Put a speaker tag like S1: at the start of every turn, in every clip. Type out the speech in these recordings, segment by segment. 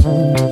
S1: Thank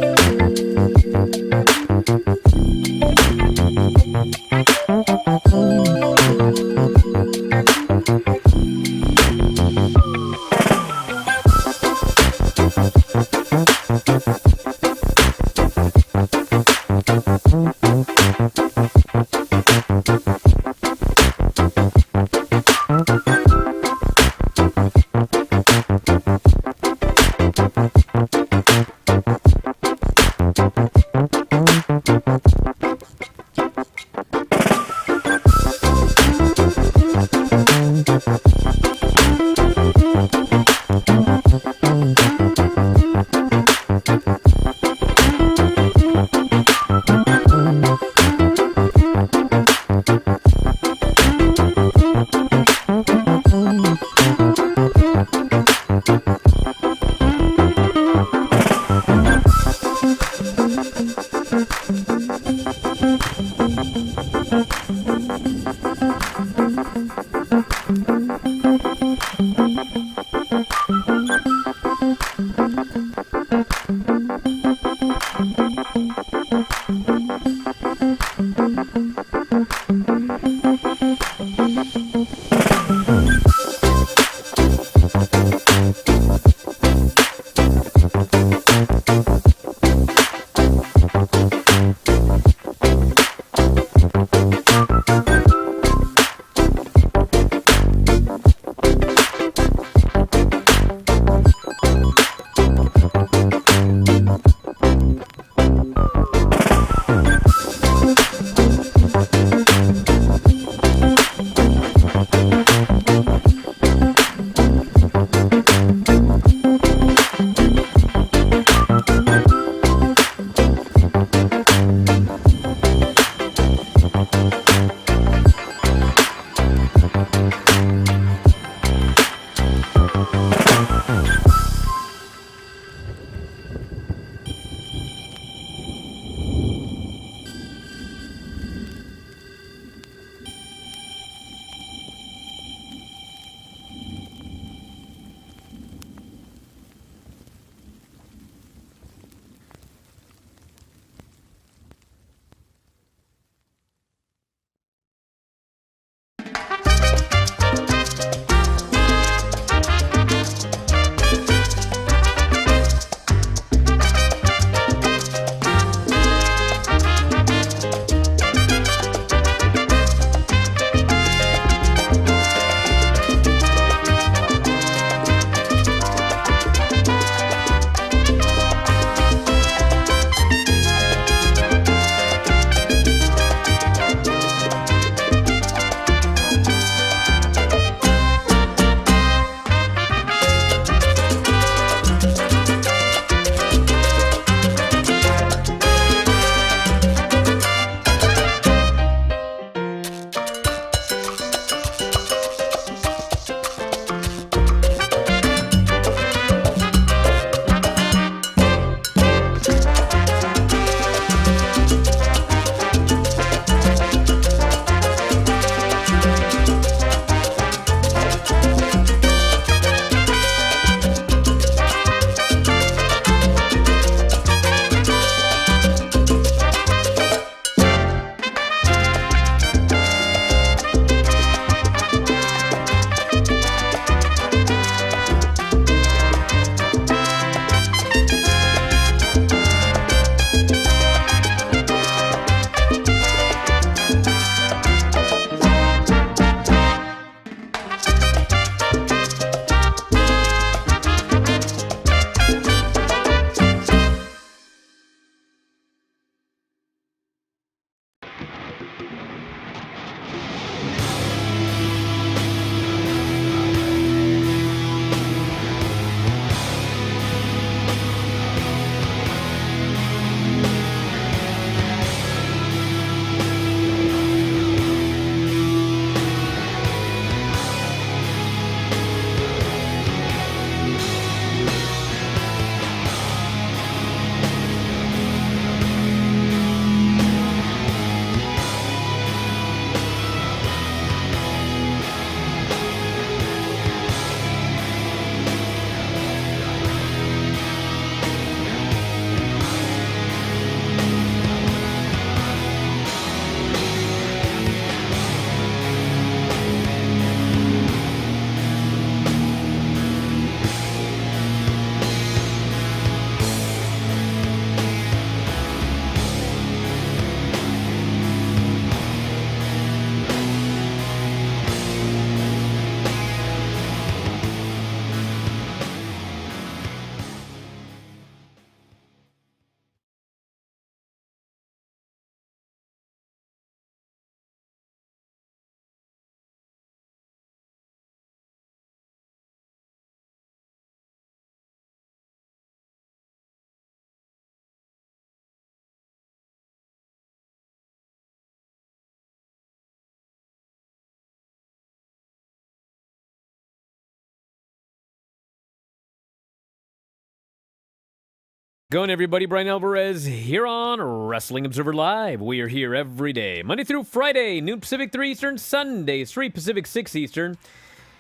S1: Going, everybody. Bryan Alvarez here on Wrestling Observer Live. We are here every day, Monday through Friday, noon Pacific, 3 Eastern, Sundays, 3 Pacific, 6 Eastern.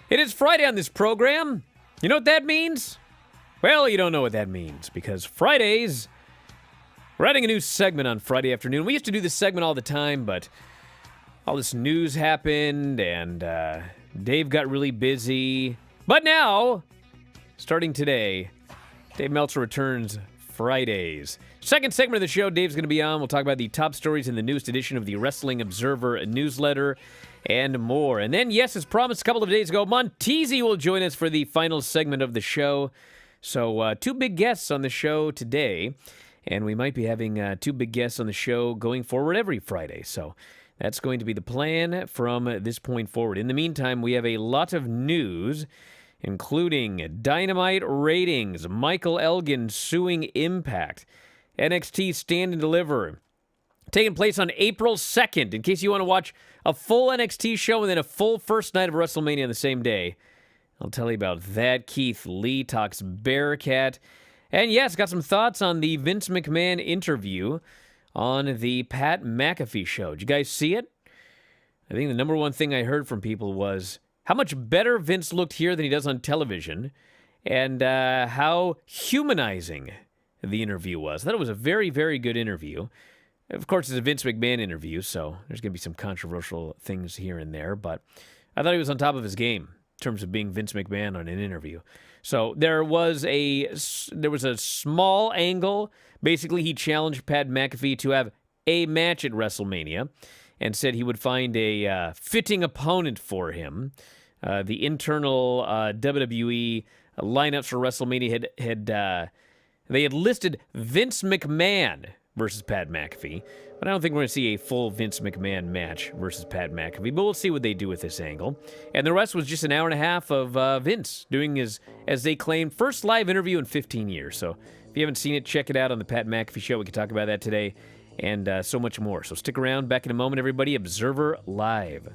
S1: It is Friday on this program. You know what that means? Well, you don't know what that means, because Fridays, we're adding a new segment on Friday afternoon. We used to do this segment all the time, but all this news happened, and Dave got really busy. But now, starting today, Dave Meltzer returns Fridays. Second segment of the show, Dave's going to be on. We'll talk about the top stories in the newest edition of the Wrestling Observer newsletter and more. And then, yes, as promised a couple of days ago, Montezi will join us for the final segment of the show. So, two big guests on the show today. And we might be having two big guests on the show going forward every Friday. So, that's going to be the plan from this point forward. In the meantime, we have a lot of news, including Dynamite ratings, Michael Elgin suing Impact, NXT Stand and Deliver, taking place on April 2nd, in case you want to watch a full NXT show and then a full first night of WrestleMania on the same day. I'll tell you about that. Keith Lee talks Bearcat. And yes, got some thoughts on the Vince McMahon interview on the Pat McAfee show. Did you guys see it? I think the number one thing I heard from people was how much better Vince looked here than he does on television, and how humanizing the interview was. I thought it was a very, very good interview. Of course, it's a Vince McMahon interview, so there's going to be some controversial things here and there, but I thought he was on top of his game in terms of being Vince McMahon on an interview. So there was a small angle. Basically, he challenged Pat McAfee to have a match at WrestleMania and said he would find a fitting opponent for him. The internal WWE lineups for WrestleMania had listed Vince McMahon versus Pat McAfee, but I don't think we're going to see a full Vince McMahon match versus Pat McAfee, but we'll see what they do with this angle. And the rest was just an hour and a half of Vince doing his, as they claim, first live interview in 15 years. So if you haven't seen it, check it out on the Pat McAfee Show. We can talk about that today and so much more. So stick around. Back in a moment, everybody. Observer Live.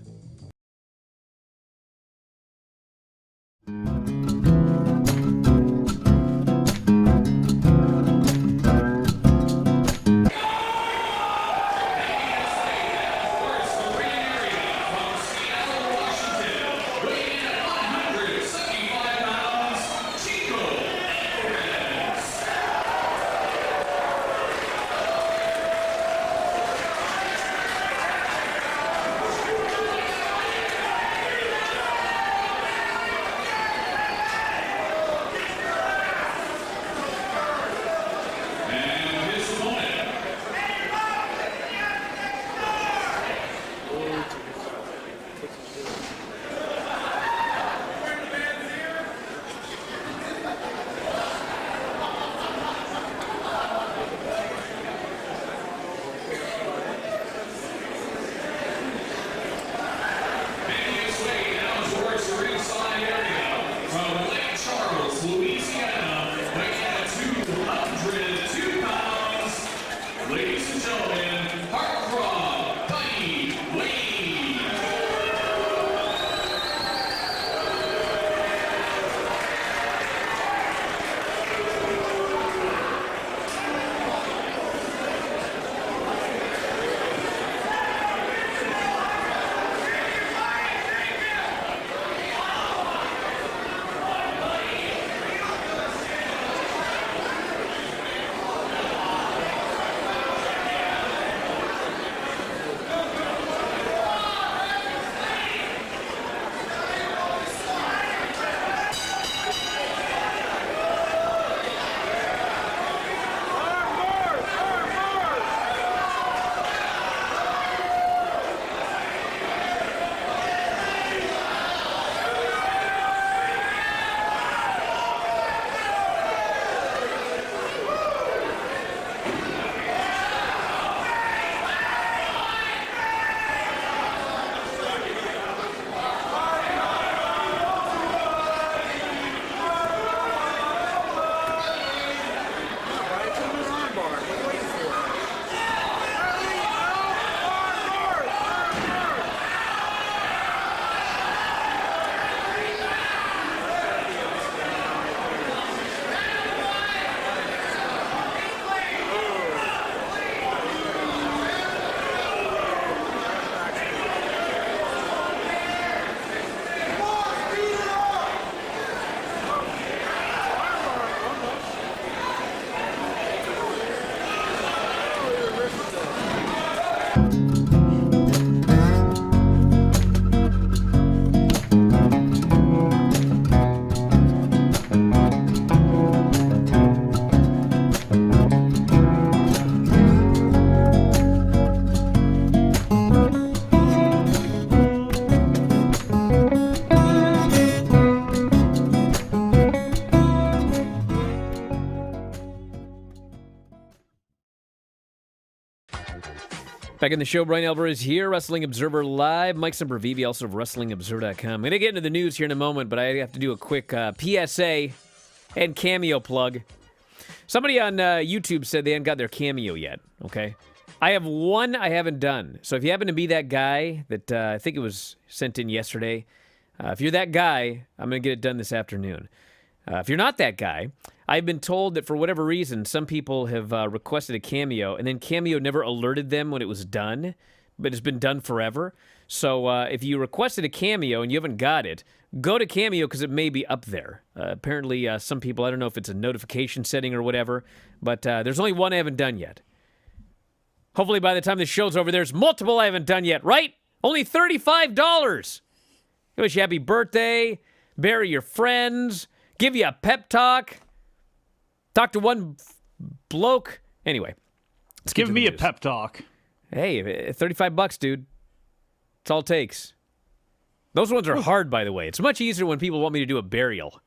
S1: Back in the show, Bryan Alvarez here, Wrestling Observer Live. Mike Sempervive, also of WrestlingObserver.com. I'm going to get into the news here in a moment, but I have to do a quick PSA and Cameo plug. Somebody on YouTube said they hadn't got their Cameo yet, okay? I have one I haven't done. So if you happen to be that guy that I think it was sent in yesterday, if you're that guy, I'm going to get it done this afternoon. If you're not that guy, I've been told that for whatever reason, some people have requested a Cameo, and then Cameo never alerted them when it was done, but it's been done forever. So if you requested a Cameo and you haven't got it, go to Cameo because it may be up there. Apparently, some people, I don't know if it's a notification setting or whatever, but there's only one I haven't done yet. Hopefully by the time this show's over, there's multiple I haven't done yet, right? Only $35. I wish you happy birthday, bury your friends, give you a pep talk, talk to one bloke. Anyway.
S2: Give me a pep talk.
S1: Hey, $35, dude. That's all it takes. Those ones are hard, by the way. It's much easier when people want me to do a burial.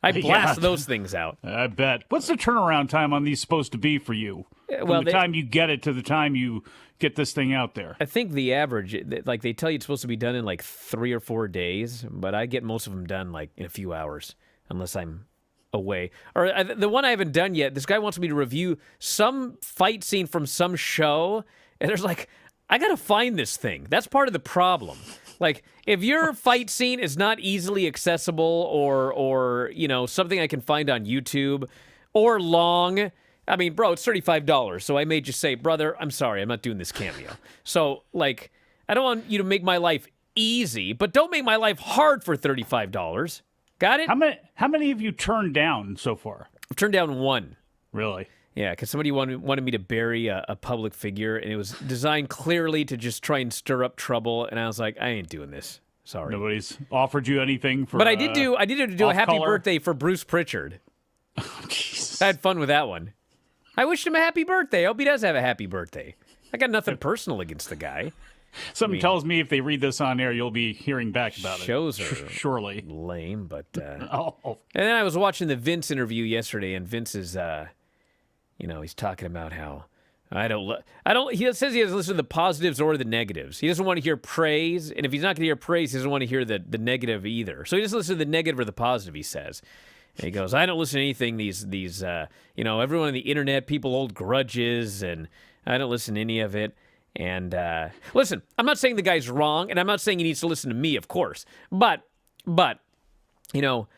S1: I blast those things out.
S2: I bet. What's the turnaround time on these supposed to be for you? From the time you get it to the time you get this thing out there?
S1: I think the average, like they tell you it's supposed to be done in like 3 or 4 days, but I get most of them done like in a few hours, unless I'm away. Or the one I haven't done yet, this guy wants me to review some fight scene from some show, and there's like, I gotta find this thing. That's part of the problem. Like, if your fight scene is not easily accessible or you know, something I can find on YouTube or long, I mean, bro, it's $35, so I may just say, brother, I'm sorry, I'm not doing this Cameo. So, like, I don't want you to make my life easy, but don't make my life hard for $35. Got it?
S2: How many have you turned down so far?
S1: I've turned down one.
S2: Really?
S1: Yeah, because somebody wanted me to bury a public figure, and it was designed clearly to just try and stir up trouble, and I was like, I ain't doing this. Sorry.
S2: Nobody's offered you anything for.
S1: But I did do a happy
S2: color.
S1: birthday for Bruce Pritchard.
S2: Oh, Jesus.
S1: I had fun with that one. I wished him a happy birthday. I hope he does have a happy birthday. I got nothing personal against the guy.
S2: Something tells me if they read this on air, you'll be hearing back about
S1: shows
S2: it.
S1: Shows are
S2: surely
S1: lame, but.
S2: Oh.
S1: And then I was watching the Vince interview yesterday, and Vince is, you know, he's talking about how he says he doesn't listen to the positives or the negatives. He doesn't want to hear praise, and if he's not going to hear praise, he doesn't want to hear the negative either. So he doesn't listen to the negative or the positive, he says. And he goes, I don't listen to anything these you know, everyone on the internet, people hold grudges, and I don't listen to any of it. And listen, I'm not saying the guy's wrong, and I'm not saying he needs to listen to me, of course. But you know,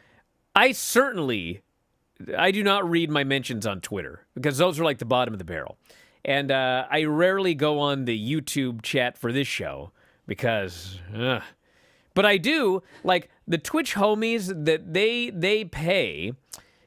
S1: I do not read my mentions on Twitter because those are like the bottom of the barrel. And I rarely go on the YouTube chat for this show because, but I do, like the Twitch homies that they pay,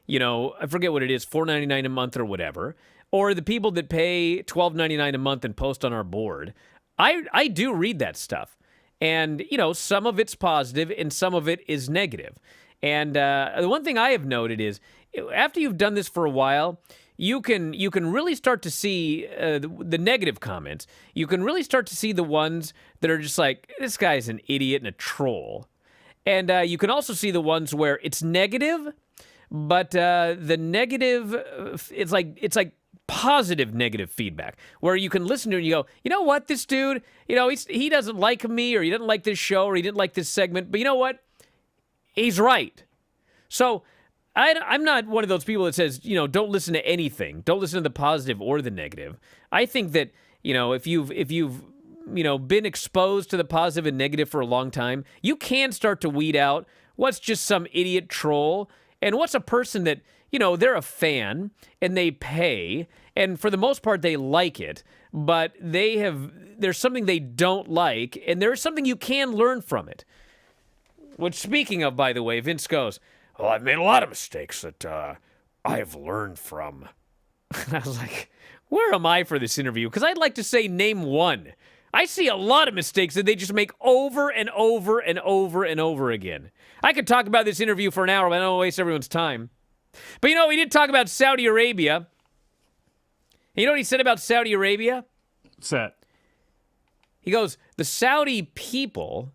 S1: you know, I forget what it is, $4.99 a month or whatever, or the people that pay $12.99 a month and post on our board. I do read that stuff. And, you know, some of it's positive and some of it is negative. And the one thing I have noted is, after you've done this for a while, you can really start to see the negative comments. You can really start to see the ones that are just like, this guy's an idiot and a troll. And you can also see the ones where it's negative, but the negative, it's like positive negative feedback, where you can listen to it and you go, you know what, this dude, you know, he doesn't like me, or he didn't like this show, or he didn't like this segment, but you know what? He's right. So I'm not one of those people that says, you know, don't listen to anything. Don't listen to the positive or the negative. I think that, you know, if you've you know, been exposed to the positive and negative for a long time, you can start to weed out what's just some idiot troll and what's a person that, you know, they're a fan and they pay, and for the most part they like it, but there's something they don't like, and there's something you can learn from it. Which, speaking of, by the way, Vince goes, well, I've made a lot of mistakes that I've learned from. And I was like, where am I for this interview? Because I'd like to say name one. I see a lot of mistakes that they just make over and over and over and over again. I could talk about this interview for an hour, but I don't want to waste everyone's time. But we did talk about Saudi Arabia. You know what he said about Saudi Arabia?
S2: What's that?
S1: He goes, the Saudi people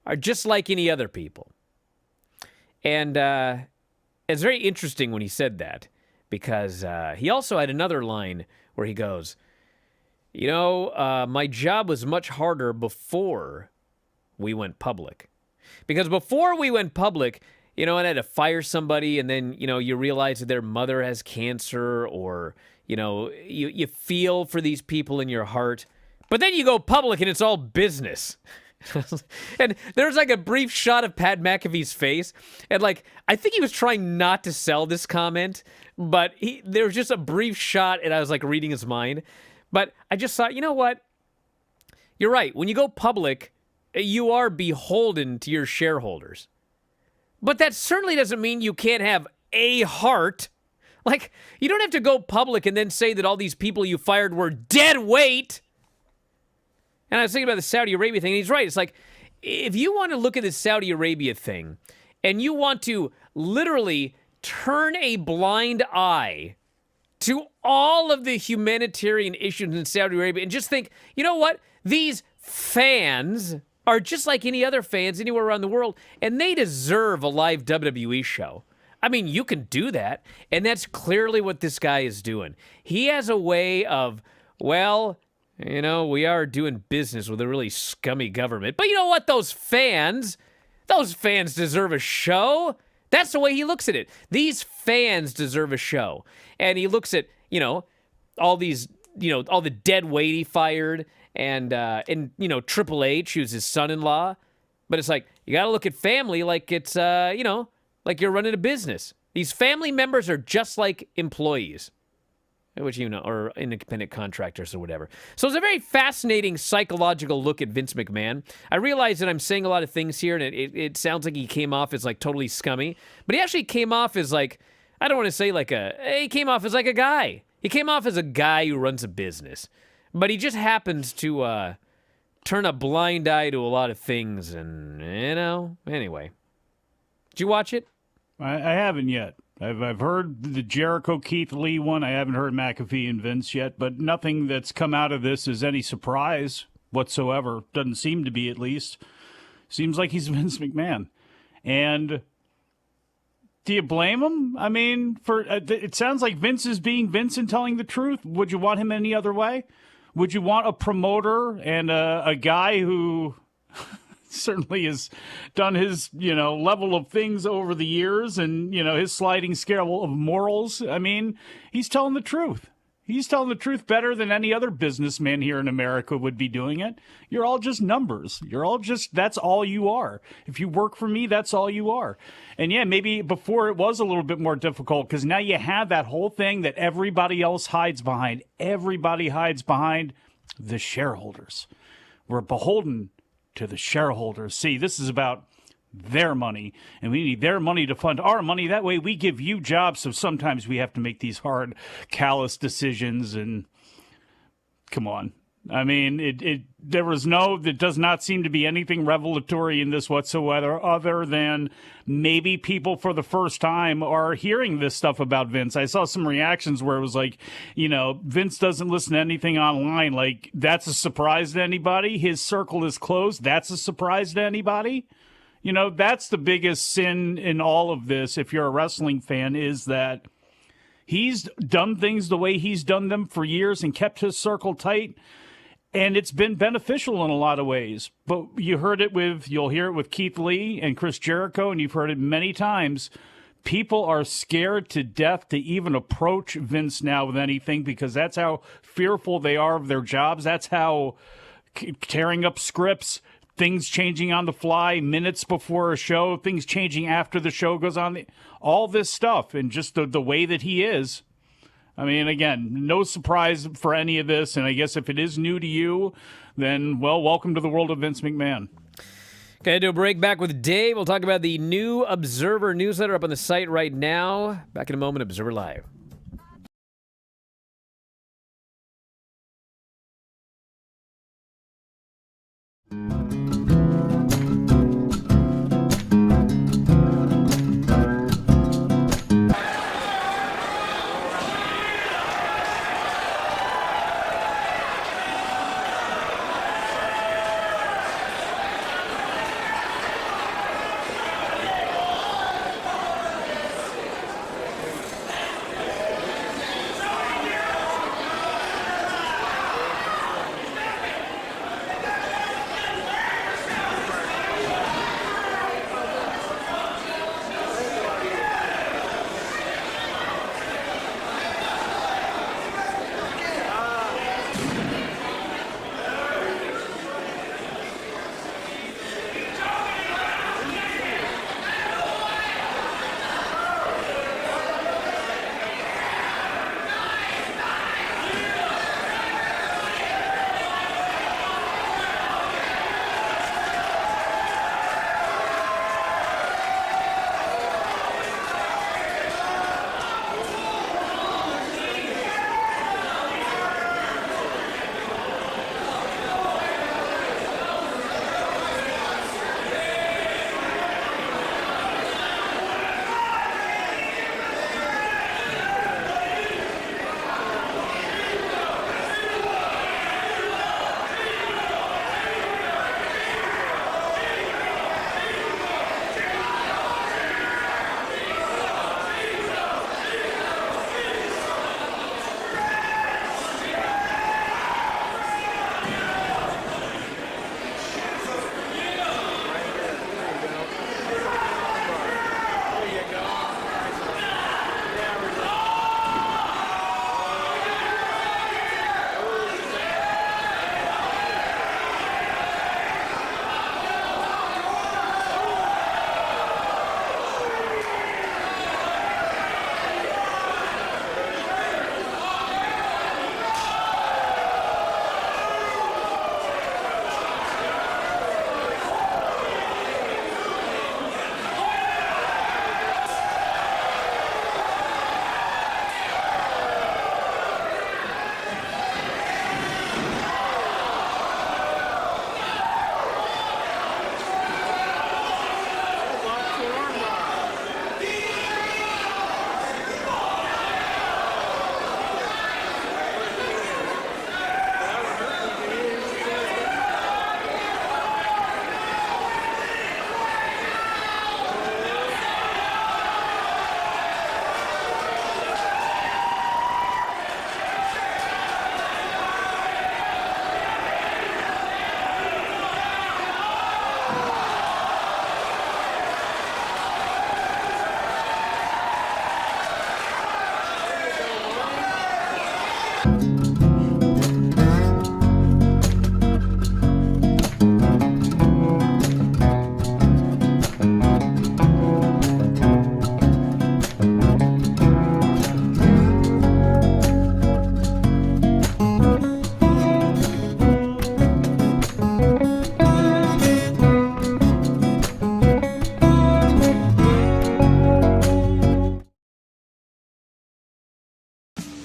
S1: are just like any other people. And it's very interesting when he said that, because he also had another line where he goes, my job was much harder before we went public. Because before we went public, I had to fire somebody, and then, you realize that their mother has cancer, or, you feel for these people in your heart. But then you go public, and it's all business. And there's like a brief shot of Pat McAfee's face, and I think he was trying not to sell this comment, but there was just a brief shot, and I was reading his mind. But I just thought, you know what? You're right. When you go public, you are beholden to your shareholders. But that certainly doesn't mean you can't have a heart. You don't have to go public and then say that all these people you fired were dead weight. And I was thinking about the Saudi Arabia thing, and he's right. It's if you want to look at the Saudi Arabia thing, and you want to literally turn a blind eye to all of the humanitarian issues in Saudi Arabia and just think, you know what? These fans are just like any other fans anywhere around the world, and they deserve a live WWE show. I mean, you can do that, and that's clearly what this guy is doing. He has a way of, we are doing business with a really scummy government. But you know what? Those fans deserve a show. That's the way he looks at it. These fans deserve a show. And he looks at, all these, all the dead weight he fired, and Triple H, who's his son-in-law. But it's you got to look at family like it's, like you're running a business. These family members are just like employees, which, or independent contractors or whatever. So it's a very fascinating psychological look at Vince McMahon. I realize that I'm saying a lot of things here, and it sounds like he came off as totally scummy, but he actually came off as I don't want to say he came off as a guy. He came off as a guy who runs a business, but he just happens to turn a blind eye to a lot of things, and, anyway. Did you watch it?
S2: I haven't yet. I've heard the Jericho Keith Lee one. I haven't heard McAfee and Vince yet, but nothing that's come out of this is any surprise whatsoever. Doesn't seem to be, at least. Seems like he's Vince McMahon. And do you blame him? I mean, it sounds like Vince is being Vince and telling the truth. Would you want him any other way? Would you want a promoter and a guy who certainly has done his, level of things over the years, and, his sliding scale of morals? I mean, he's telling the truth. He's telling the truth better than any other businessman here in America would be doing it. You're all just numbers. That's all you are. If you work for me, that's all you are. And yeah, maybe before it was a little bit more difficult, because now you have that whole thing that everybody else hides behind. Everybody hides behind the shareholders. We're beholden to the shareholders. See, this is about their money, and we need their money to fund our money. That way we give you jobs, so sometimes we have to make these hard, callous decisions, and come on. I mean, there does not seem to be anything revelatory in this whatsoever, other than maybe people for the first time are hearing this stuff about Vince. I saw some reactions where it was Vince doesn't listen to anything online. That's a surprise to anybody. His circle is closed. That's a surprise to anybody. That's the biggest sin in all of this, if you're a wrestling fan, is that he's done things the way he's done them for years and kept his circle tight. And it's been beneficial in a lot of ways. But you'll hear it with Keith Lee and Chris Jericho, and you've heard it many times. People are scared to death to even approach Vince now with anything, because that's how fearful they are of their jobs. That's how tearing up scripts, things changing on the fly minutes before a show, things changing after the show goes on, all this stuff, and just the way that he is. I mean, again, no surprise for any of this, and I guess if it is new to you, then, welcome to the world of Vince McMahon.
S1: Okay, do a break. Back with Dave. We'll talk about the new Observer newsletter up on the site right now. Back in a moment, Observer Live.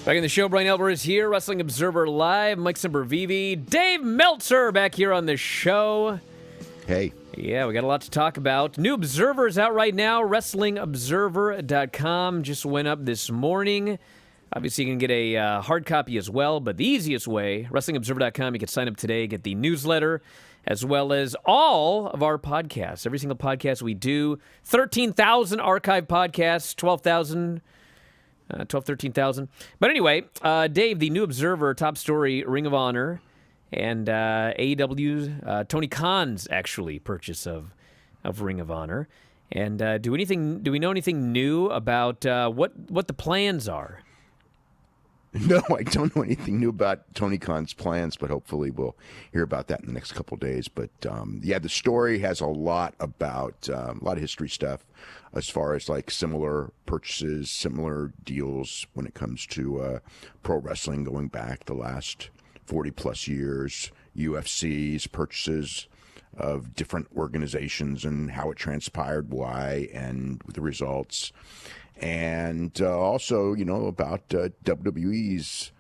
S1: Back in the show, Bryan Alvarez here, Wrestling Observer Live. Mike Sempervive, Dave Meltzer back here on the show.
S3: Hey.
S1: Yeah, we got a lot to talk about. New Observer's out right now, WrestlingObserver.com. Just went up this morning. Obviously, you can get a hard copy as well, but the easiest way, WrestlingObserver.com, you can sign up today, get the newsletter, as well as all of our podcasts. Every single podcast we do. 13,000 archive podcasts, 13,000. But anyway, Dave, the New Observer, top story, Ring of Honor, and AEW's Tony Khan's actually purchase of Ring of Honor. And do we know anything new about what the plans are?
S3: No, I don't know anything new about Tony Khan's plans, but hopefully we'll hear about that in the next couple of days. But yeah, the story has a lot about a lot of history stuff as far as like similar purchases, similar deals when it comes to pro wrestling going back the last 40 plus years, UFC's purchases of different organizations and how it transpired, why, and the results. And also, you know, about WWE's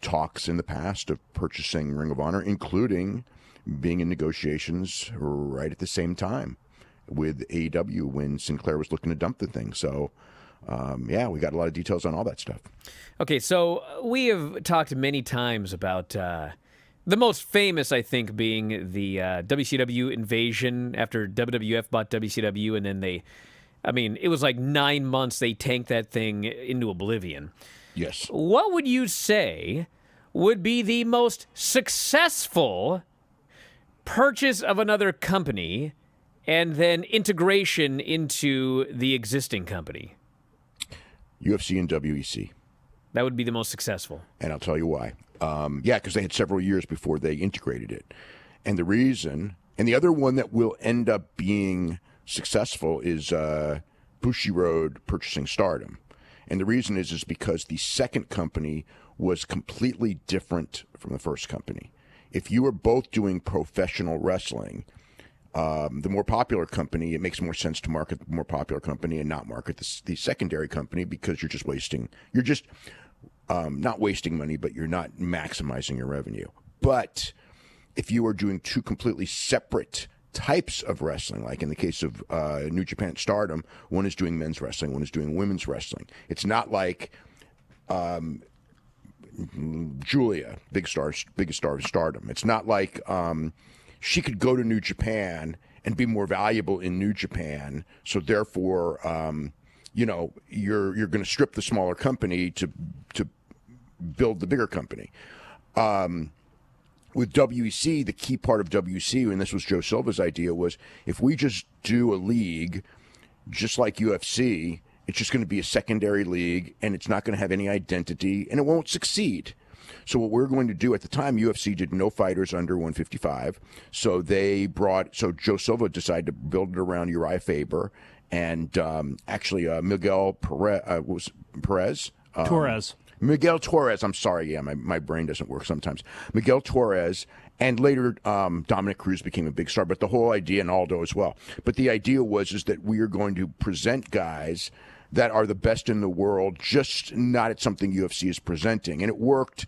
S3: talks in the past of purchasing Ring of Honor, including being in negotiations right at the same time with AEW when Sinclair was looking to dump the thing. So, yeah, we got a lot of details on all that stuff.
S1: Okay, so we have talked many times about the most famous, I think, being the WCW invasion after WWF bought WCW, and then it was like 9 months they tanked that thing into oblivion.
S3: Yes.
S1: What would you say would be the most successful purchase of another company and then integration into the existing company?
S3: UFC and WEC.
S1: That would be the most successful.
S3: And I'll tell you why. Yeah, because they had several years before they integrated it. And the reason, and the other one that will end up being successful is Bushiroad purchasing Stardom. And the reason is because the second company was completely different from the first company. If you were both doing professional wrestling, the more popular company, it makes more sense to market the more popular company and not market the secondary company, because you're just not wasting money, but you're not maximizing your revenue. But if you are doing two completely separate types of wrestling, like in the case of New Japan Stardom, one is doing men's wrestling, one is doing women's wrestling. It's not like Julia, biggest star of Stardom. It's not like she could go to New Japan and be more valuable in New Japan, so therefore, you're going to strip the smaller company to build the bigger company. With WEC, the key part of WEC, and this was Joe Silva's idea, was if we just do a league just like UFC, it's just going to be a secondary league, and it's not going to have any identity, and it won't succeed. So what we're going to do, at the time, UFC did no fighters under 155, so Joe Silva decided to build it around Uriah Faber and actually Miguel Perez.
S2: Torres.
S3: Miguel Torres, I'm sorry, yeah, my brain doesn't work sometimes. Miguel Torres, and later Dominic Cruz became a big star, but the whole idea, and Aldo as well, but the idea is that we are going to present guys that are the best in the world, just not at something UFC is presenting. And it worked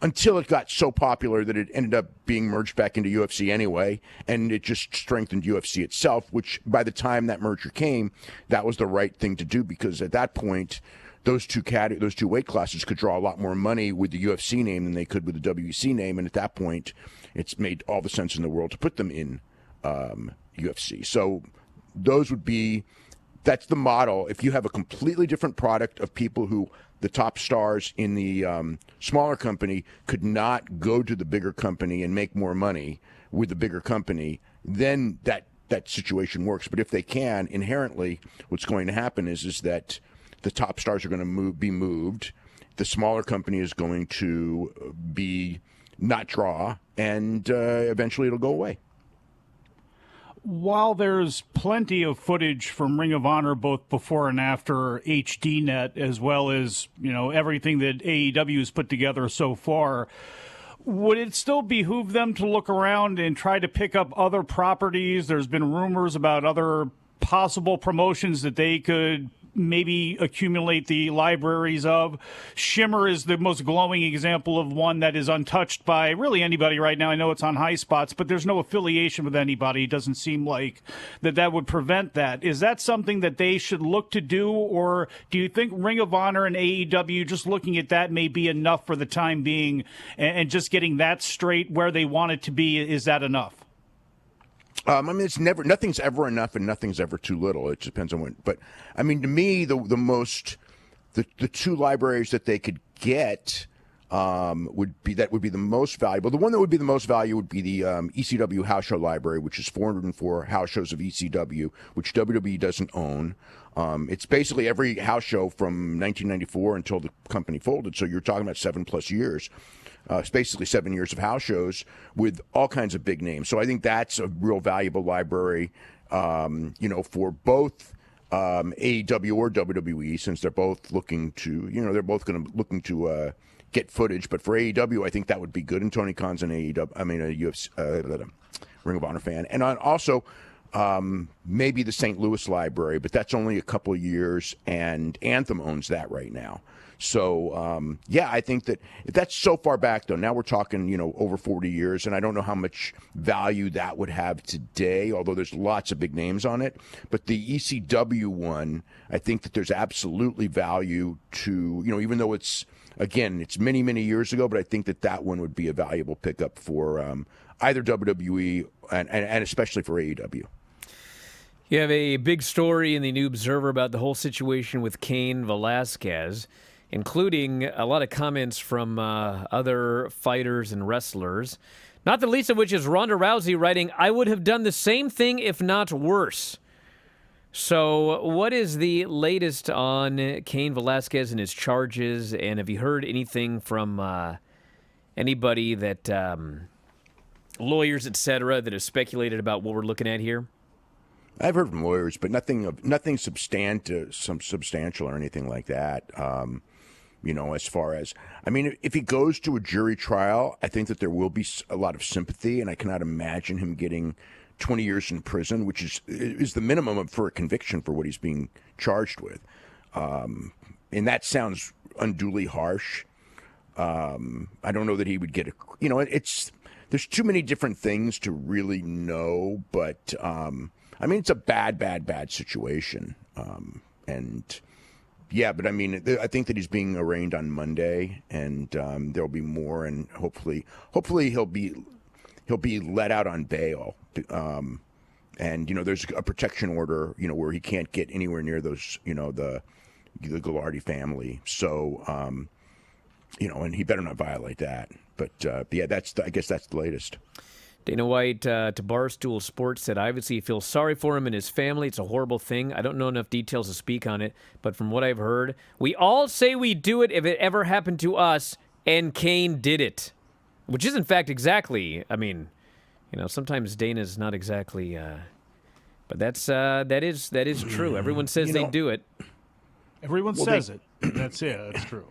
S3: until it got so popular that it ended up being merged back into UFC anyway, and it just strengthened UFC itself, which by the time that merger came, that was the right thing to do, because at that point, those two weight classes could draw a lot more money with the UFC name than they could with the WEC name, and at that point, it's made all the sense in the world to put them in UFC. So that's the model. If you have a completely different product of people who the top stars in the smaller company could not go to the bigger company and make more money with the bigger company, then that situation works. But if they can, inherently, what's going to happen is that the top stars are going to be moved, the smaller company is going to be not draw, and eventually it'll go away.
S2: While there's plenty of footage from Ring of Honor, both before and after HDNet, as well as, everything that AEW has put together so far, would it still behoove them to look around and try to pick up other properties? There's been rumors about other possible promotions that they could maybe accumulate the libraries of. Shimmer is the most glowing example of one that is untouched by really anybody right now. I know it's on High Spots, but there's no affiliation with anybody. It doesn't seem like that would prevent that. Is that something that they should look to do, or do you think Ring of Honor and AEW, just looking at that, may be enough for the time being, and just getting that straight where they want it to be, is that enough?
S3: It's nothing's ever enough and nothing's ever too little. It depends on when. But to me, the two libraries that they could get would be the most valuable. The one that would be the most value would be the ECW House Show Library, which is 404 house shows of ECW, which WWE doesn't own. It's basically every house show from 1994 until the company folded. So you're talking about 7+ years. It's basically 7 years of house shows with all kinds of big names. So I think that's a real valuable library, for both AEW or WWE, since they're both looking to, looking to get footage. But for AEW, I think that would be good. And Tony Khan's an UFC, Ring of Honor fan, and also maybe the St. Louis library, but that's only a couple of years, and Anthem owns that right now. So, I think that's so far back, though. Now we're talking, over 40 years, and I don't know how much value that would have today, although there's lots of big names on it. But the ECW one, I think that there's absolutely value to, even though it's many, many years ago, but I think that one would be a valuable pickup for either WWE and especially for AEW.
S1: You have a big story in the New Observer about the whole situation with Cain Velasquez, including a lot of comments from other fighters and wrestlers, not the least of which is Ronda Rousey writing, "I would have done the same thing if not worse." So what is the latest on Cain Velasquez and his charges, and have you heard anything from anybody that, lawyers, etc., that have speculated about what we're looking at here?
S3: I've heard from lawyers, but nothing substantial or anything like that. As far as, if he goes to a jury trial, I think that there will be a lot of sympathy, and I cannot imagine him getting 20 years in prison, which is the minimum for a conviction for what he's being charged with. And that sounds unduly harsh. I don't know that he would get there's too many different things to really know, but it's a bad situation. But I think that he's being arraigned on Monday, and there'll be more, and hopefully he'll be let out on bail. And there's a protection order, where he can't get anywhere near those, the Ghilardi family. So, and he better not violate that. But I guess that's the latest.
S1: Dana White to Barstool Sports said, "I obviously feel sorry for him and his family. It's a horrible thing. I don't know enough details to speak on it, but from what I've heard, we all say we do it if it ever happened to us, and Cain did it." Which is, in fact, exactly, sometimes Dana's not exactly, but that is true. Everyone says they do it.
S2: Everyone says it. That's true.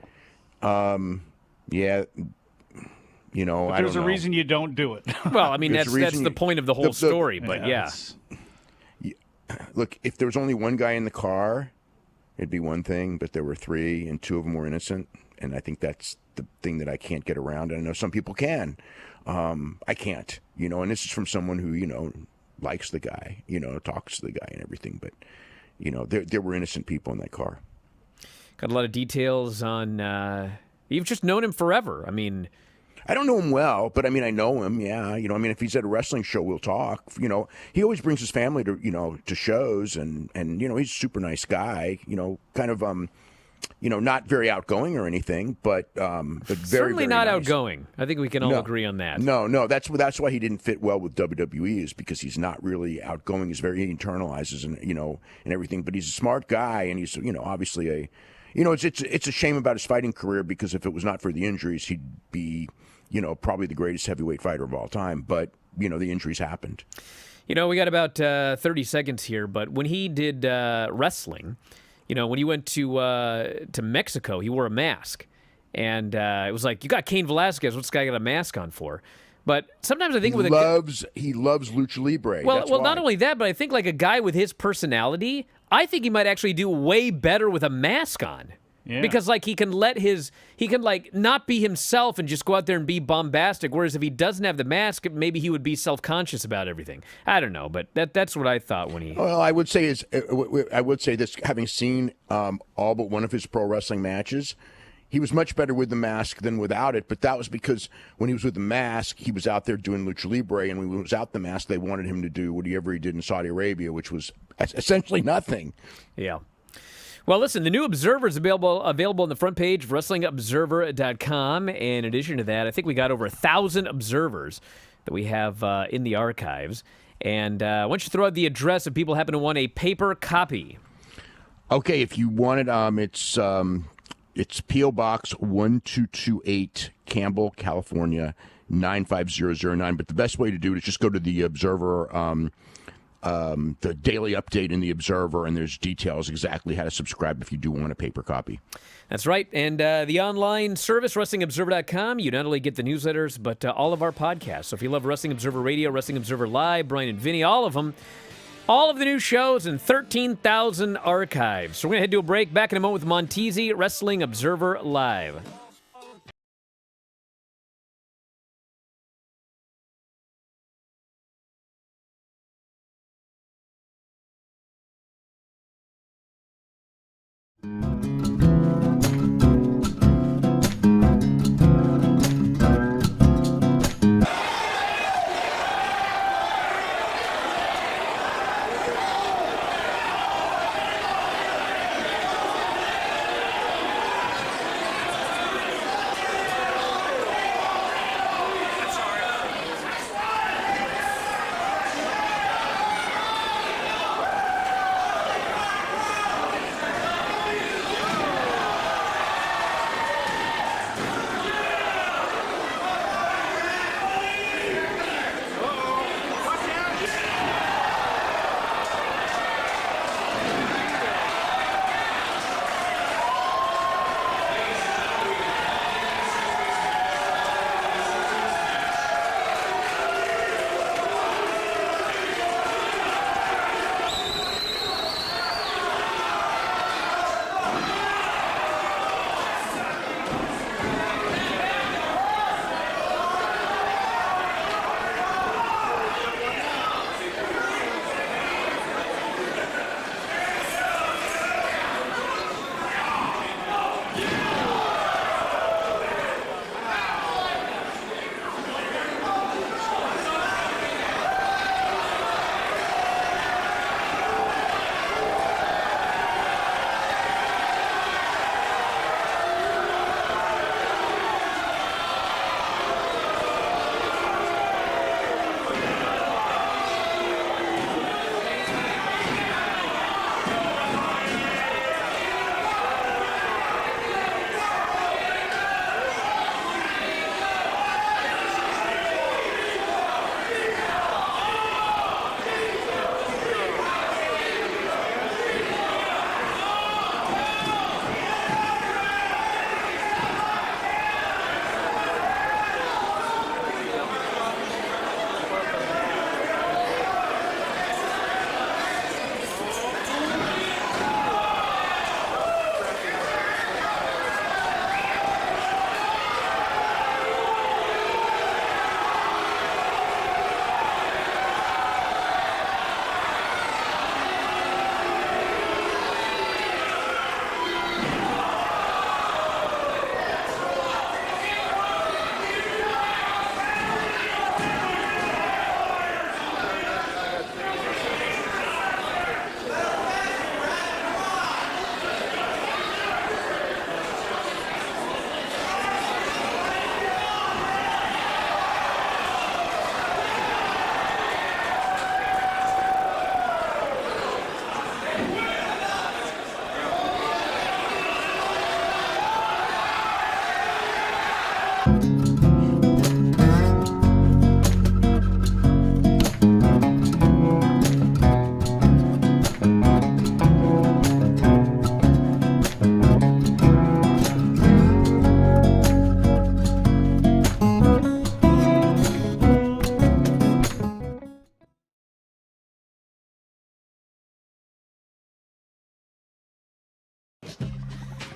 S3: Yeah.
S2: But there's a reason you don't do it.
S1: Well, that's the point of the whole story, but yeah.
S3: Look, if there was only one guy in the car, it'd be one thing, but there were three, and two of them were innocent, and I think that's the thing that I can't get around, and I know some people can. I can't, and this is from someone who, likes the guy, talks to the guy and everything, but, there were innocent people in that car.
S1: Got a lot of details on, you've just known him forever.
S3: I don't know him well, but I know him. Yeah, if he's at a wrestling show, we'll talk. He always brings his family to to shows, and he's a super nice guy. Kind of not very outgoing or anything, but very
S1: certainly
S3: very
S1: not
S3: nice.
S1: Outgoing. I think we can all agree on that.
S3: No, that's why he didn't fit well with WWE, is because he's not really outgoing. He internalizes and and everything, but he's a smart guy, and he's obviously It's a shame about his fighting career because if it was not for the injuries, he'd be, probably the greatest heavyweight fighter of all time. But, the injuries happened.
S1: We got about 30 seconds here, but when he did wrestling, when he went to Mexico, he wore a mask. And it was like, you got Cain Velasquez. What's this guy got a mask on for? But sometimes I think
S3: he loves lucha libre.
S1: Well, not only that, but I think like a guy with his personality, I think he might actually do way better with a mask on.
S2: Yeah.
S1: Because like he can like not be himself and just go out there and be bombastic. Whereas if he doesn't have the mask, maybe he would be self-conscious about everything. I don't know, but that's what I thought when he.
S3: Well, I would say this, having seen all but one of his pro wrestling matches. He was much better with the mask than without it, but that was because when he was with the mask, he was out there doing lucha libre, and when he was out the mask, they wanted him to do whatever he did in Saudi Arabia, which was essentially nothing.
S1: Yeah. Well, listen, the new Observer is available on the front page of WrestlingObserver.com. And in addition to that, I think we got over 1,000 Observers that we have in the archives. And why don't you throw out the address if people happen to want a paper copy?
S3: Okay, if you want it, it's P.O. Box 1228, Campbell, California, 95009. But the best way to do it is just go to the Observer, the daily update in the Observer, and there's details exactly how to subscribe if you do want a paper copy.
S1: That's right. And the online service, WrestlingObserver.com, you not only get the newsletters, but all of our podcasts. So if you love Wrestling Observer Radio, Wrestling Observer Live, Bryan and Vinny, all of them, all of the new shows and 13,000 archives. So we're going to head to a break. Back in a moment with Montezi, Wrestling Observer Live.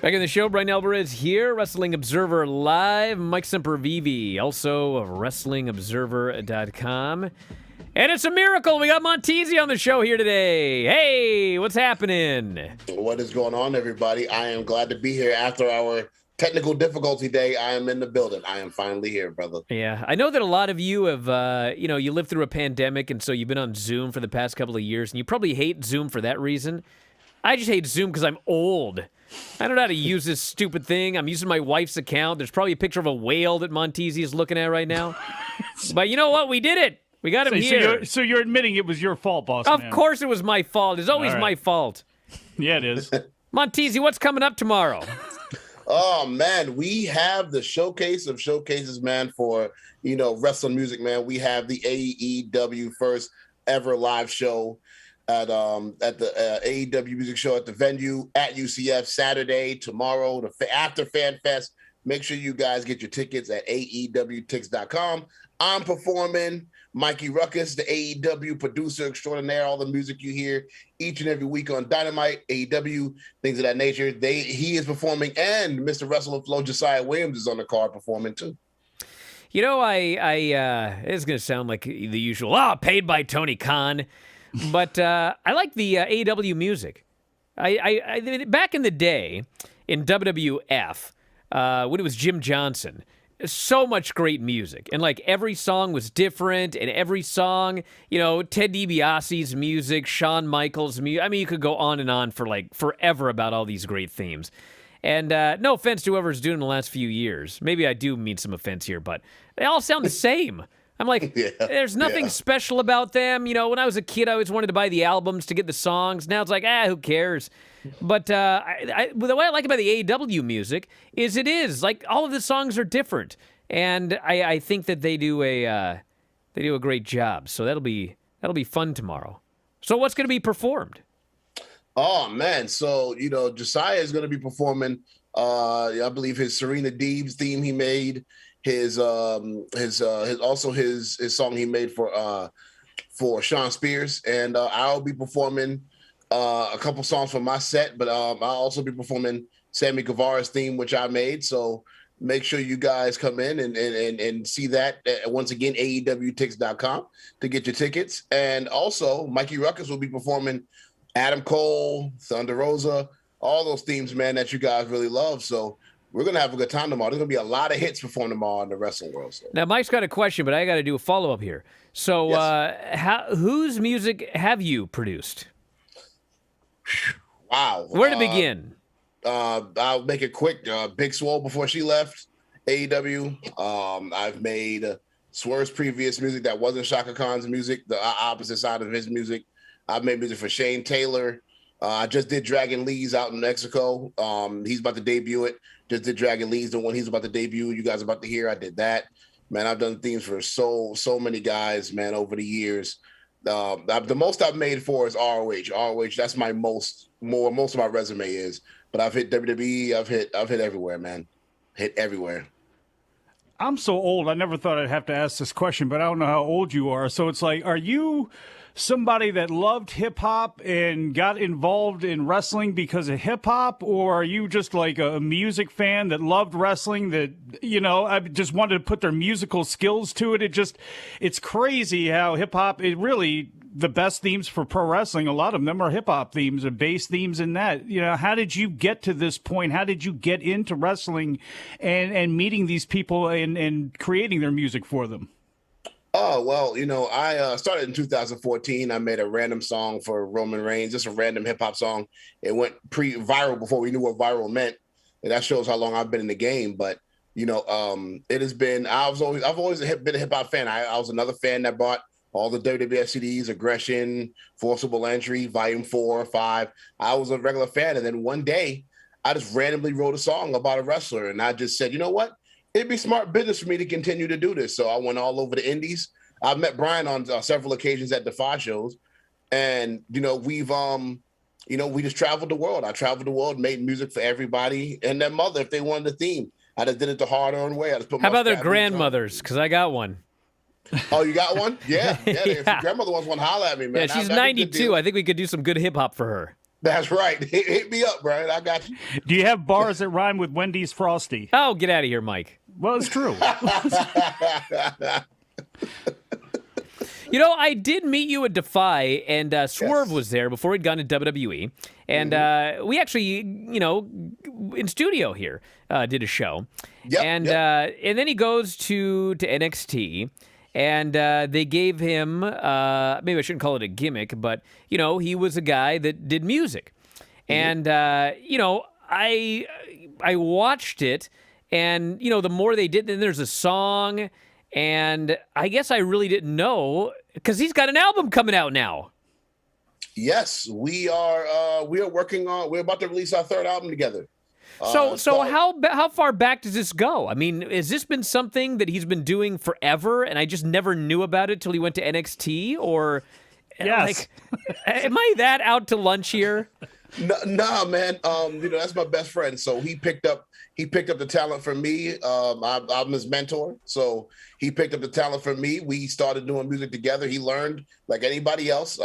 S1: Back in the show, Bryan Alvarez here, Wrestling Observer Live. Mike Sempervive, also of WrestlingObserver.com. And it's a miracle. We got Montezi on the show here today. Hey, what's happening?
S4: What is going on, everybody? I am glad to be here after our technical difficulty day. I am in the building. I am finally here, brother.
S1: Yeah, I know that a lot of you have, you lived through a pandemic, and so you've been on Zoom for the past couple of years, and you probably hate Zoom for that reason. I just hate Zoom because I'm old. I don't know how to use this stupid thing. I'm using my wife's account. There's probably a picture of a whale that Montezi is looking at right now. But you know what? We did it. We got him here.
S2: So you're admitting it was your fault, boss
S1: Of
S2: man.
S1: course it was my fault. It's always my fault.
S2: Yeah, it is.
S1: Montezi, what's coming up tomorrow?
S4: Oh, man, we have the showcase of showcases, man, for, wrestling music, man. We have the AEW first ever live show at the AEW music show at the venue at UCF Saturday, tomorrow, after Fan Fest. Make sure you guys get your tickets at AEWTix.com. I'm performing. Mikey Ruckus, the AEW producer extraordinaire, all the music you hear each and every week on Dynamite, AEW, things of that nature. He is performing, and Mr. Wrestle and Flow Josiah Williams is on the card performing too.
S1: You know, it's going to sound like the usual, paid by Tony Khan, but I like the AEW music. I back in the day in WWF, when it was Jim Johnson, so much great music, and like every song was different, and every song, Ted DiBiase's music, Shawn Michaels' music. I mean, you could go on and on for like forever about all these great themes. And no offense to whoever's doing it in the last few years. Maybe I do mean some offense here, but they all sound the same. I'm like, there's nothing special about them. When I was a kid, I always wanted to buy the albums to get the songs. Now it's like, who cares? But the way I like about the AEW music is it is like all of the songs are different, and I think that they do a great job. So that'll be fun tomorrow. So what's going to be performed?
S4: Oh man, so Josiah is going to be performing. I believe his Serena Deeb's theme he made. His song he made for Sean Spears, and I'll be performing a couple songs from my set, but I'll also be performing Sammy Guevara's theme, which I made. So make sure you guys come in and see that. Once again, AEWTix.com to get your tickets. And also, Mikey Ruckus will be performing Adam Cole, Thunder Rosa, all those themes, man, that you guys really love. So we're going to have a good time tomorrow. There's going to be a lot of hits performed tomorrow in the wrestling world. So.
S1: Now, Mike's got a question, but I got to do a follow-up here. So whose music have you produced?
S4: Wow.
S1: Where to begin?
S4: I'll make it quick. Big Swole before she left AEW. I've made Swerve's previous music that wasn't Shaka Khan's music, the opposite side of his music. I've made music for Shane Taylor. I just did Dragon Lee's out in Mexico. He's about to debut it. Just did Dragon Lee's, the one he's about to debut. You guys are about to hear. I did that. Man, I've done themes for so many guys, man, over the years. The most I've made for is ROH. ROH, that's my most of my resume is. But I've hit WWE. I've hit everywhere, man. Hit everywhere.
S2: I'm so old. I never thought I'd have to ask this question, but I don't know how old you are. So it's like, are you somebody that loved hip-hop and got involved in wrestling because of hip-hop, or are you just like a music fan that loved wrestling that, I just wanted to put their musical skills to it? It's crazy how hip-hop, it really, the best themes for pro wrestling, a lot of them are hip-hop themes or bass themes and that. How did you get to this point? How did you get into wrestling and meeting these people and creating their music for them?
S4: Oh, well, I started in 2014. I made a random song for Roman Reigns, just a random hip hop song. It went viral before we knew what viral meant. And that shows how long I've been in the game. But, it has been, I've always been a hip hop fan. I was another fan that bought all the WWF CDs, Aggression, Forcible Entry, Volume 4 or 5. I was a regular fan. And then one day I just randomly wrote a song about a wrestler. And I just said, you know what? it'd be smart business for me to continue to do this. So I went all over the indies. I've met Bryan on several occasions at Defy shows, and we just traveled the world. I traveled the world, made music for everybody and their mother if they wanted a theme. I just did it the hard-earned way. I just put.
S1: How about their grandmothers? Because I got one.
S4: Oh, you got one? Yeah. If your grandmother wants one, holler at me, man.
S1: Yeah, she's 92. I think we could do some good hip hop for her.
S4: That's right. Hit me up, Bryan. I got you.
S2: Do you have bars that rhyme with Wendy's Frosty?
S1: Oh, get out of here, Mike.
S2: Well, it's true.
S1: I did meet you at Defy, and Swerve was there before he'd gone to WWE. And we actually, in studio here, did a show.
S4: Yep,
S1: and then he goes to NXT, and they gave him, maybe I shouldn't call it a gimmick, but, he was a guy that did music. And, I watched it, and, the more they did, then there's a song. And I guess I really didn't know because he's got an album coming out now.
S4: Yes, we are working on. We're about to release our third album together.
S1: So how far back does this go? I mean, has this been something that he's been doing forever, and I just never knew about it till he went to NXT? Or,
S2: yes,
S4: am
S1: I that out to lunch here?
S4: No, man. That's my best friend. So he picked up the talent from me. I'm his mentor. So he picked up the talent from me. We started doing music together. He learned like anybody else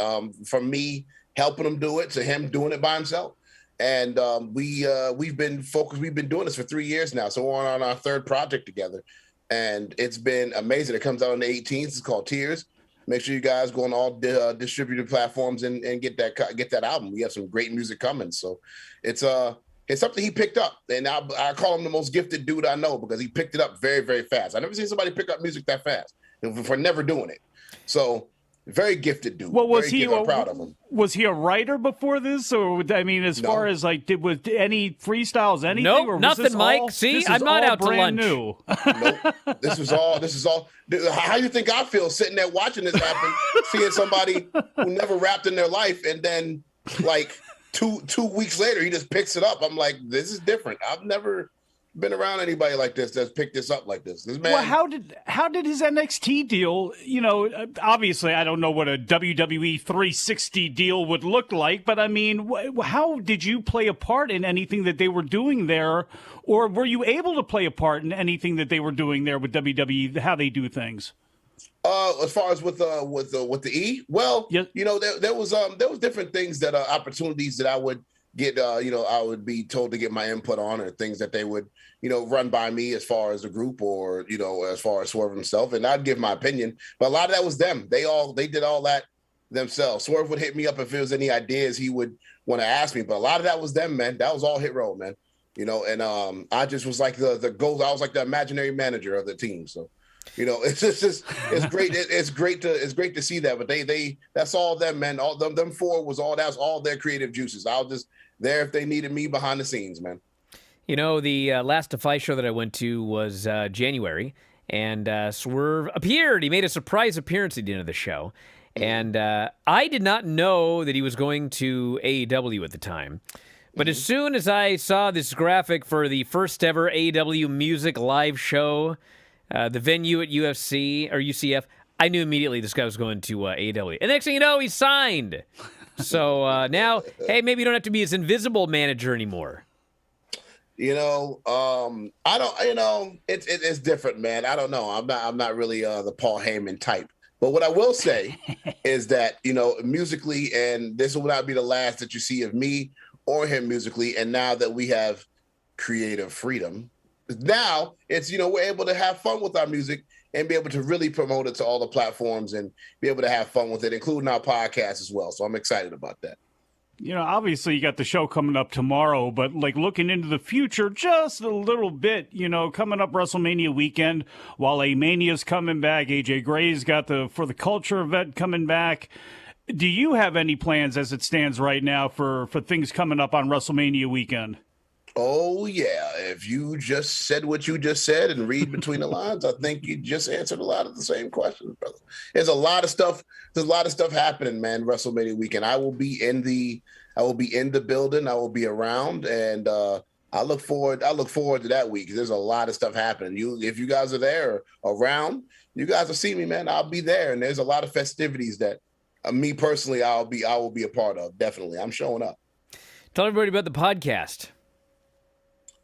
S4: from me helping him do it to him doing it by himself. And we've been focused. We've been doing this for 3 years now. So we're on our third project together. And it's been amazing. It comes out on the 18th. It's called Tears. Make sure you guys go on all distributed platforms and get that album. We have some great music coming. So it's something he picked up, and I call him the most gifted dude I know because he picked it up very, very fast. I never seen somebody pick up music that fast for never doing it. So very gifted dude.
S2: Well,
S4: I'm proud of him.
S2: Was he a writer before this, or far as like was any freestyles, anything?
S1: Nope,
S2: or was
S1: nothing,
S2: this
S1: Mike.
S2: All,
S1: See, I'm not out to lunch.
S2: New.
S4: Nope. This is all. Dude, how you think I feel sitting there watching this happen, seeing somebody who never rapped in their life, and then like two weeks later he just picks it up. I'm like, this is different. I've never been around anybody like this that's picked this up like this. This man.
S2: Well, how did his NXT deal? Obviously, I don't know what a WWE 360 deal would look like, but I mean, how did you play a part in anything that they were doing there, or were you able to play a part in anything that they were doing there with WWE? How they do things?
S4: As far as with the E, well, yes. There was different things that opportunities that I would get, I would be told to get my input on, or things that they would, run by me as far as the group, or, as far as Swerve himself, and I'd give my opinion. But a lot of that was them. They did all that themselves. Swerve would hit me up if there was any ideas he would want to ask me, but a lot of that was them, man. That was all Hit Row, man. And I just was like the goal. I was like the imaginary manager of the team. So, it's great. It's great to see that. But that's all them, man. All them four that's all their creative juices. I was just there if they needed me behind the scenes, man.
S1: The last Defy show that I went to was January, and Swerve appeared. He made a surprise appearance at the end of the show, and I did not know that he was going to AEW at the time. But as soon as I saw this graphic for the first ever AEW music live show, the venue at UFC or UCF, I knew immediately this guy was going to AEW. And next thing you know, he's signed. So now, hey, maybe you don't have to be his invisible manager anymore.
S4: I don't. It's different, man. I don't know. I'm not really the Paul Heyman type. But what I will say is that musically, and this will not be the last that you see of me or him musically. And now that we have creative freedom, now it's we're able to have fun with our music and be able to really promote it to all the platforms and be able to have fun with it, including our podcast as well. So I'm excited about that.
S2: Obviously you got the show coming up tomorrow, but like looking into the future just a little bit, coming up WrestleMania weekend, while A-Mania's coming back, AJ Gray's got For the Culture event coming back. Do you have any plans as it stands right now for things coming up on WrestleMania weekend?
S4: Oh, yeah. If you just said what you just said and read between the lines, I think you just answered a lot of the same questions, brother. There's a lot of stuff. There's a lot of stuff happening, man. WrestleMania weekend. I will be in the building. I will be around, and I look forward to that week. There's a lot of stuff happening. If you guys are there or around, you guys will see me, man. I'll be there, and there's a lot of festivities that me personally I will be a part of. Definitely, I'm showing up.
S1: Tell everybody about the podcast.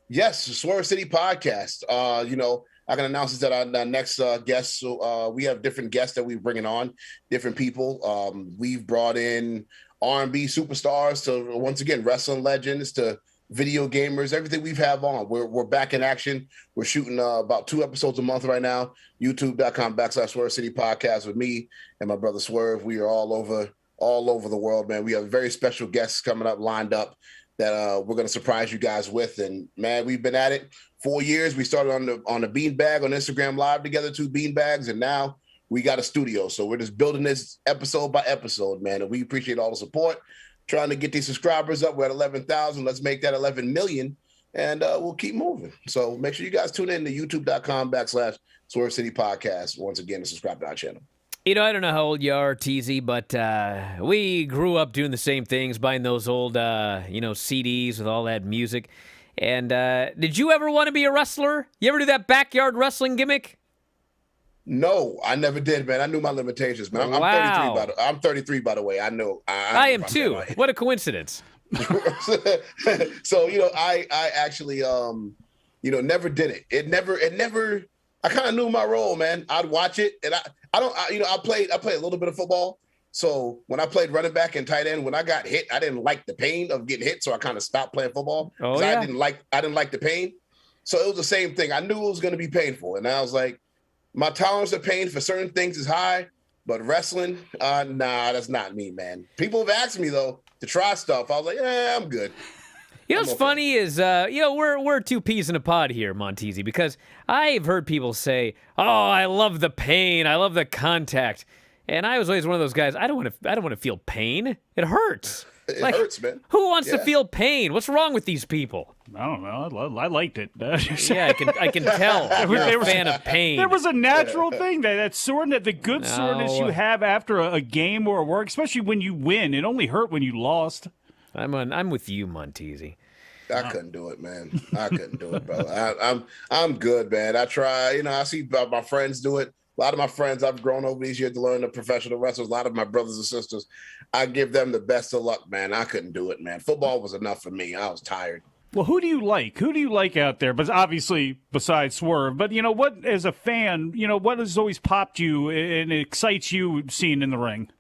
S4: Yes, the Swerve City podcast. I can announce that our next guest. So we have different guests that we're bringing on, different people. We've brought in R&B superstars to, once again, wrestling legends to video gamers. Everything we've had on. We're back in action. We're shooting about 2 episodes a month right now. YouTube.com/Swerve City podcast with me and my brother Swerve. We are all over the world, man. We have very special guests coming up, lined up, that we're going to surprise you guys with. And man, we've been at it 4 years. We started on the Beanbag on Instagram Live together, 2 beanbags, and now we got a studio. So we're just building this episode by episode, man. And we appreciate all the support. Trying to get these subscribers up. We're at 11,000. Let's make that 11 million, and we'll keep moving. So make sure you guys tune in to youtube.com/Swerve City podcast once again to subscribe to our channel.
S1: I don't know how old you are, TZ, but we grew up doing the same things, buying those old, CDs with all that music. And did you ever want to be a wrestler? You ever do that backyard wrestling gimmick?
S4: No, I never did, man. I knew my limitations, man.
S1: Wow.
S4: I'm 33, by the way. I know.
S1: I am too. What a coincidence.
S4: So, I actually, never did it. It never. I kind of knew my role, man. I'd watch it, and I played a little bit of football. So when I played running back and tight end, when I got hit, I didn't like the pain of getting hit, so I kind of stopped playing football.
S1: Oh, yeah.
S4: I didn't like the pain. So it was the same thing. I knew it was going to be painful, and I was like, my tolerance of pain for certain things is high, but wrestling, nah, that's not me, man. People have asked me though to try stuff. I was like, I'm good.
S1: What's funny is, we're 2 peas in a pod here, Montezi, because I've heard people say, "Oh, I love the pain, I love the contact," and I was always one of those guys. I don't want to feel pain. It hurts.
S4: It hurts, man.
S1: Who wants to feel pain? What's wrong with these people?
S2: I don't know. I liked it.
S1: Yeah, I can tell. You're a fan of pain.
S2: There was a natural thing that soreness, the good soreness you have after a game or a work, especially when you win. It only hurt when you lost.
S1: I'm with you, Montezi.
S4: I couldn't do it, man. I couldn't do it, brother. I'm good, man. I try. I see my friends do it. A lot of my friends I've grown over these years to learn the professional wrestlers. A lot of my brothers and sisters, I give them the best of luck, man. I couldn't do it, man. Football was enough for me. I was tired.
S2: Well, who do you like? Who do you like out there? But obviously, besides Swerve. But what, as a fan, what has always popped you and excites you seeing in the ring?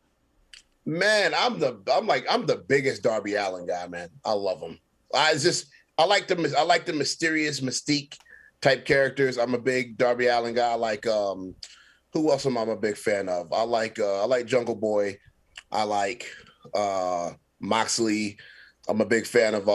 S4: Man, I'm the biggest Darby Allin guy, man. I love him. I like the mysterious mystique type characters. I'm a big Darby Allin guy. I like who else am I a big fan of? I like Jungle Boy. I like Moxley. I'm a big fan of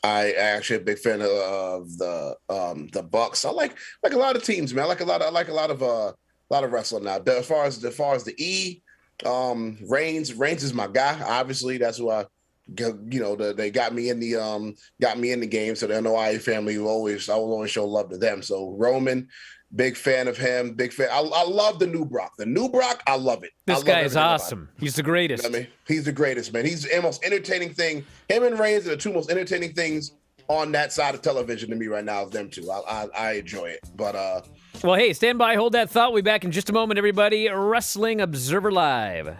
S4: I actually a big fan of the Bucks. I like a lot of teams, man. I like a lot of wrestling now. As far as the E, Reigns is my guy. Obviously, that's who they got me in the game. So the NOI family I will always show love to them. So Roman, big fan of him. Big fan. I love the new Brock. The new Brock, I love it.
S1: This guy is awesome. He's the greatest.
S4: He's the greatest, man. He's the most entertaining thing. Him and Reigns are the 2 most entertaining things on that side of television to me right now. Is them two. I enjoy it. But
S1: well, hey, stand by, hold that thought. We'll be back in just a moment, everybody. Wrestling Observer Live.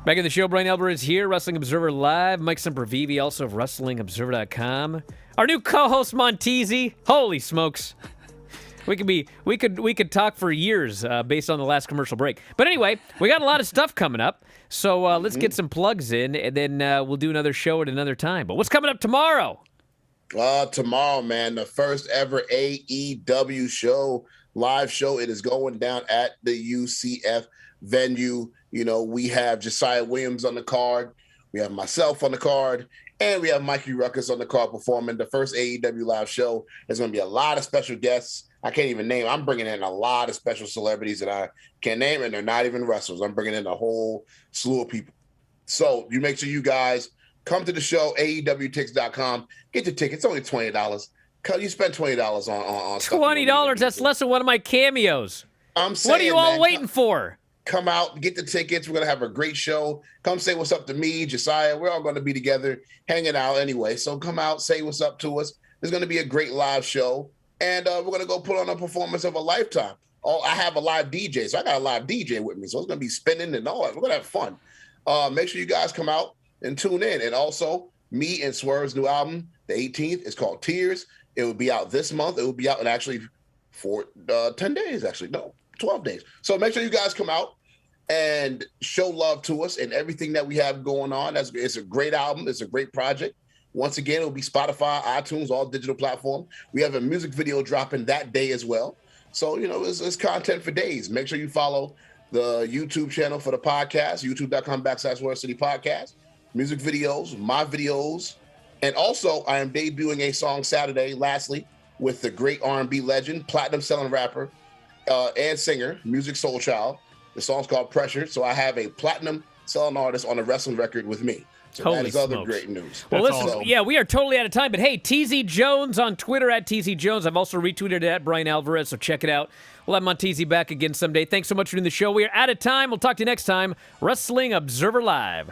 S1: Back in the show, Bryan Alvarez here, Wrestling Observer Live. Mike Sempervive, also of WrestlingObserver.com. Our new co-host, Montezi. Holy smokes. We could talk for years based on the last commercial break. But anyway, we got a lot of stuff coming up. So let's get some plugs in, and then we'll do another show at another time. But what's coming up tomorrow?
S4: Tomorrow, man, the first ever AEW show, live show. It is going down at the UCF venue. You know, we have Josiah Williams on the card. We have myself on the card. And we have Mikey Ruckus on the card performing the first AEW live show. There's going to be a lot of special guests. I can't even name. I'm bringing in a lot of special celebrities that I can't name, and they're not even wrestlers. I'm bringing in a whole slew of people. So you make sure you guys come to the show, AEWTix.com. Get your tickets. It's only $20. You spend $20 on
S1: $20? That's less than one of my cameos.
S4: I'm saying,
S1: what are you all waiting for?
S4: Come out, get the tickets. We're going to have a great show. Come say what's up to me, Josiah. We're all going to be together hanging out anyway. So come out, say what's up to us. There's going to be a great live show. And we're going to go put on a performance of a lifetime. I have a live DJ, so I got a live DJ with me. So it's going to be spinning and all that. We're going to have fun. Make sure you guys come out and tune in. And also, me and Swerve's new album, the 18th, is called Tears. It will be out this month. It will be out in actually 10 days, actually. No, 12 days. So make sure you guys come out and show love to us and everything that we have going on. It's a great album. It's a great project. Once again, it will be Spotify, iTunes, all digital platforms. We have a music video dropping that day as well. So, you know, it's content for days. Make sure you follow the YouTube channel for the podcast, youtube.com/World City Podcast. Music videos, my videos. And also, I am debuting a song Saturday, lastly, with the great R&B legend, platinum selling rapper and singer, Music Soul Child. The song's called Pressure. So I have a platinum selling artist on a wrestling record with me. So
S1: Holy
S4: that is other
S1: smokes.
S4: great news.
S1: Well,
S2: That's
S1: listen,
S2: awesome.
S1: yeah, we are totally out of time. But hey, TZ Jones on Twitter at TZ Jones. I've also retweeted it at Bryan Alvarez, so check it out. We'll have Montezi back again someday. Thanks so much for doing the show. We are out of time. We'll talk to you next time. Wrestling Observer Live.